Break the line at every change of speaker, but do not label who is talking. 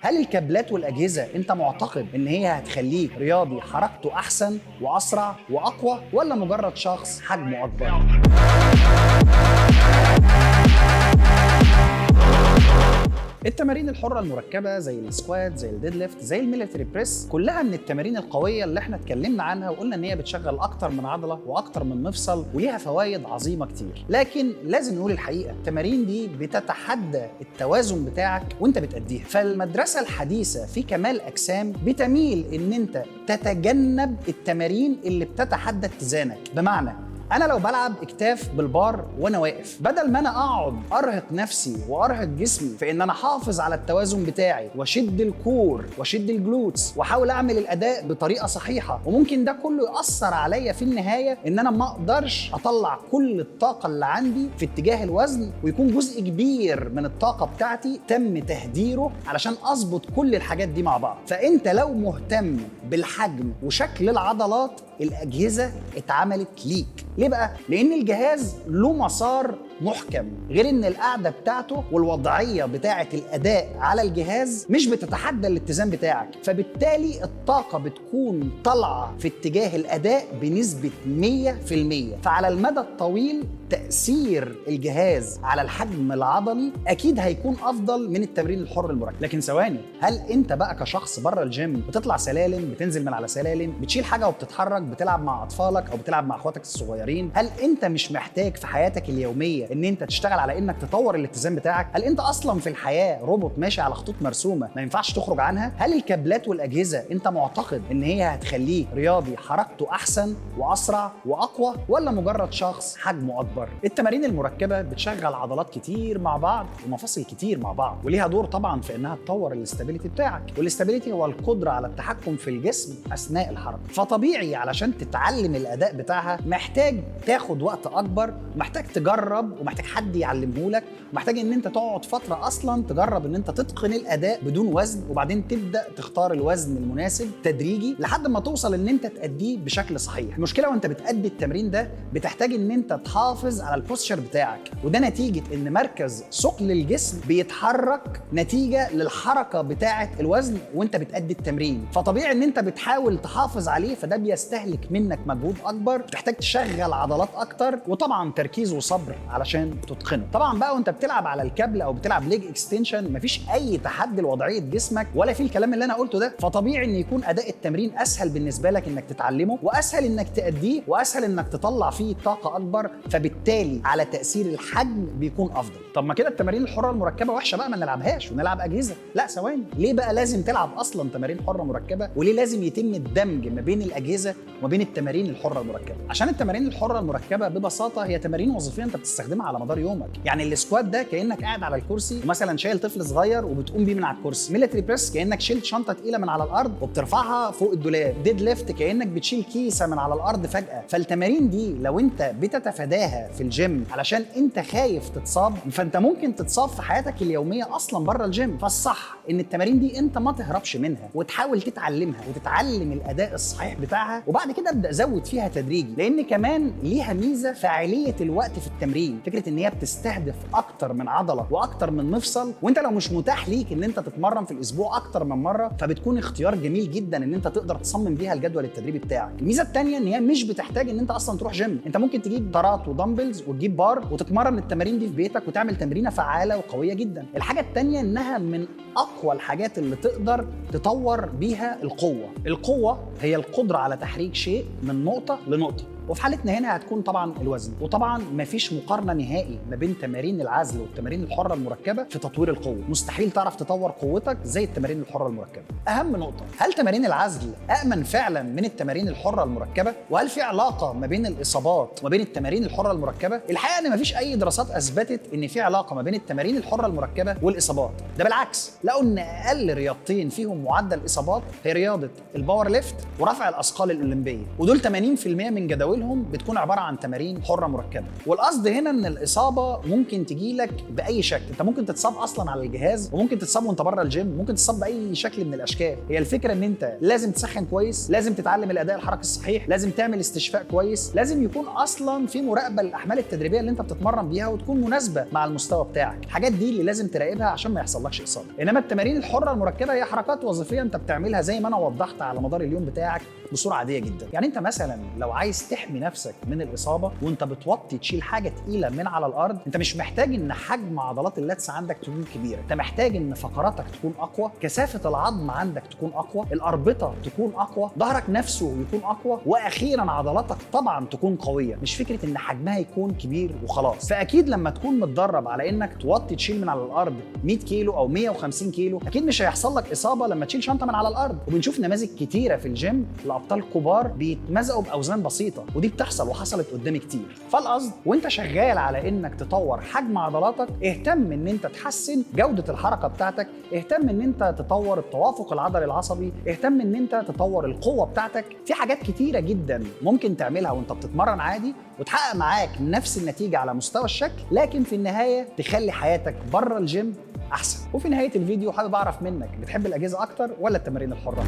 هل الكابلات والأجهزة أنت معتقد إن هي هتخليك رياضي حركته أحسن وأسرع وأقوى، ولا مجرد شخص حجمه أكبر؟ التمارين الحرة المركبة زي السكوات، زي الديد ليفت، زي الميليتري بريس، كلها من التمارين القوية اللي احنا اتكلمنا عنها وقلنا ان هي بتشغل اكتر من عضلة واكتر من مفصل وليها فوائد عظيمة كتير. لكن لازم نقول الحقيقة، التمارين دي بتتحدى التوازن بتاعك وانت بتأديها. فالمدرسة الحديثة في كمال اجسام بتميل ان انت تتجنب التمارين اللي بتتحدى اتزانك. بمعنى، أنا لو بلعب اكتاف بالبار وأنا واقف، بدل ما أنا أقعد أرهق نفسي وأرهق جسمي في إن أنا أحافظ على التوازن بتاعي وأشد الكور وأشد الجلوتس وأحاول أعمل الأداء بطريقة صحيحة، وممكن ده كله يأثر عليا في النهاية إن أنا ما أقدرش أطلع كل الطاقة اللي عندي في اتجاه الوزن، ويكون جزء كبير من الطاقة بتاعتي تم تهديره علشان أظبط كل الحاجات دي مع بعض. فأنت لو مهتم بالحجم وشكل العضلات، الأجهزة اتعملت ليك. ليه بقى؟ لأن الجهاز له مسار محكم، غير ان القعده بتاعته والوضعيه بتاعه الاداء على الجهاز مش بتتحدى الاتزان بتاعك، فبالتالي الطاقه بتكون طالعه في اتجاه الاداء بنسبه 100%. فعلى المدى الطويل تاثير الجهاز على الحجم العضلي اكيد هيكون افضل من التمرين الحر المركب. لكن ثواني، هل انت بقى كشخص بره الجيم بتطلع سلالم، بتنزل من على سلالم، بتشيل حاجه وبتتحرك، بتلعب مع اطفالك او بتلعب مع اخواتك الصغيرين، هل انت مش محتاج في حياتك اليوميه ان انت تشتغل على انك تطور الاتزان بتاعك؟ هل انت اصلا في الحياه روبوت ماشي على خطوط مرسومه ما ينفعش تخرج عنها؟ هل الكابلات والاجهزه انت معتقد ان هي هتخليك رياضي حركته احسن واسرع واقوى، ولا مجرد شخص حجمه اكبر؟ التمارين المركبه بتشغل عضلات كتير مع بعض ومفاصل كتير مع بعض، وليها دور طبعا في انها تطور الاستابيليتي بتاعك، والاستابيليتي هو القدره على التحكم في الجسم اثناء الحركه. فطبيعي علشان تتعلم الاداء بتاعها محتاج تاخد وقت اكبر، محتاج تجرب، ومحتاج حد يعلمهولك، محتاج ان انت تقعد فتره اصلا تجرب ان انت تتقن الاداء بدون وزن، وبعدين تبدا تختار الوزن المناسب تدريجي لحد ما توصل ان انت تأديه بشكل صحيح. المشكله وانت بتأدي التمرين ده بتحتاج ان انت تحافظ على البوستشر بتاعك، وده نتيجه ان مركز ثقل الجسم بيتحرك نتيجه للحركه بتاعه الوزن وانت بتأدي التمرين. فطبيعي ان انت بتحاول تحافظ عليه، فده بيستهلك منك مجهود اكبر، بتحتاج تشغل عضلات اكتر، وطبعا تركيز وصبر علشان تتقنه. طبعا بقى وانت بتلعب على الكابل او بتلعب ليج اكستنشن مفيش اي تحدي لوضعيه جسمك ولا في الكلام اللي انا قلته ده، فطبيعي ان يكون اداء التمرين اسهل بالنسبه لك انك تتعلمه، واسهل انك تأديه، واسهل انك تطلع فيه طاقه اكبر، فبالتالي على تأثير الحجم بيكون افضل. طب ما كده التمارين الحره المركبه وحشه بقى، ما نلعبهاش ونلعب اجهزه؟ لا ثواني، ليه بقى لازم تلعب اصلا تمارين حره مركبه؟ وليه لازم يتم الدمج ما بين الاجهزه وما بين التمارين الحره المركبه؟ عشان التمارين الحره المركبه ببساطه هي تمارين وظيفيه انت بتستخدمها على مدار يومك. يعني السكوات ده كانك قاعد على الكرسي ومثلا شايل طفل صغير وبتقوم بيه من على الكرسي. ميليتري بريس كانك شلت شنطه تقيله من على الارض وبترفعها فوق الدولاب. ديد ليفت كانك بتشيل كيسه من على الارض فجاه. فالتمارين دي لو انت بتتفاداها في الجيم علشان انت خايف تتصاب، فانت ممكن تتصاب في حياتك اليوميه اصلا بره الجيم. فالصح ان التمارين دي انت ما تهربش منها وتحاول تتعلمها وتتعلم الاداء الصحيح بتاعها، وبعد كده ابدا زود فيها تدريجي، لان كمان ليها ميزه فاعليه الوقت في التمرين. فكره ان هي بتستهدف اكتر من عضله واكتر من مفصل، وانت لو مش متاح ليك ان انت تتمرن في الاسبوع اكتر من مره، فبتكون اختيار جميل جدا ان انت تقدر تصمم بيها الجدول التدريبي بتاعك. الميزه الثانيه ان هي مش بتحتاج ان انت اصلا تروح جيم، انت ممكن تجيب طارات ودمبلز وتجيب بار وتتمرن التمارين دي في بيتك وتعمل تمرينه فعاله وقويه جدا. الحاجه الثانيه انها من اقوى الحاجات اللي تقدر تطور بيها القوه. القوه هي القدره على تحريك شيء من نقطه لنقطه، وفي حالتنا هنا هتكون طبعا الوزن. وطبعا مفيش مقارنه نهائي ما بين تمارين العزل والتمارين الحره المركبه في تطوير القوه، مستحيل تعرف تطور قوتك زي التمارين الحره المركبه. اهم نقطه، هل تمارين العزل امن فعلا من التمارين الحره المركبه؟ وهل في علاقه ما بين الاصابات وما بين التمارين الحره المركبه؟ الحقيقه ان مفيش اي دراسات اثبتت ان في علاقه ما بين التمارين الحره المركبه والاصابات، ده بالعكس، لقوا ان اقل رياضتين فيهم معدل اصابات هي رياضه الباور ليفت ورفع الاثقال الاولمبيه، ودول 80% من جداول اولهم بتكون عباره عن تمارين حره مركبه. والقصد هنا ان الاصابه ممكن تجي لك باي شكل، انت ممكن تتصاب اصلا على الجهاز، وممكن تتصاب وانت بره الجيم، ممكن تتصاب باي شكل من الاشكال. هي الفكره ان انت لازم تسخن كويس، لازم تتعلم الاداء الحركي الصحيح، لازم تعمل استشفاء كويس، لازم يكون اصلا في مراقبه للاحمال التدريبيه اللي انت بتتمرن بيها وتكون مناسبه مع المستوى بتاعك. الحاجات دي اللي لازم تراقبها عشان ما يحصلكش اصابه. انما التمارين الحره المركبه هي حركات وظيفيه انت بتعملها زي ما انا وضحت على مدار اليوم بتاعك بصوره عاديه جدا. يعني انت مثلا لو عايز تحمي نفسك من الاصابه وانت بتوطي تشيل حاجه تقيله من على الارض، انت مش محتاج ان حجم عضلات اللاتس عندك تكون كبيره، انت محتاج ان فقراتك تكون اقوى، كثافه العظم عندك تكون اقوى، الاربطه تكون اقوى، ظهرك نفسه يكون اقوى، واخيرا عضلاتك طبعا تكون قويه، مش فكره ان حجمها يكون كبير وخلاص. فاكيد لما تكون متدرب على انك توطي تشيل من على الارض 100 كيلو او 150 كيلو، اكيد مش هيحصل لك اصابه لما تشيل شنطه من على الارض. وبنشوف نماذج كتيره في الجيم لابطال كبار بيتمزقوا باوزان بسيطه، ودي بتحصل وحصلت قدامي كتير. فالقصد وانت شغال على انك تطور حجم عضلاتك، اهتم ان انت تحسن جوده الحركه بتاعتك، اهتم ان انت تطور التوافق العضلي العصبي، اهتم ان انت تطور القوه بتاعتك. في حاجات كتيره جدا ممكن تعملها وانت بتتمرن عادي وتحقق معاك نفس النتيجه على مستوى الشكل، لكن في النهايه تخلي حياتك بره الجيم احسن. وفي نهايه الفيديو حابب اعرف منك، بتحب الاجهزه اكتر ولا التمارين الحره؟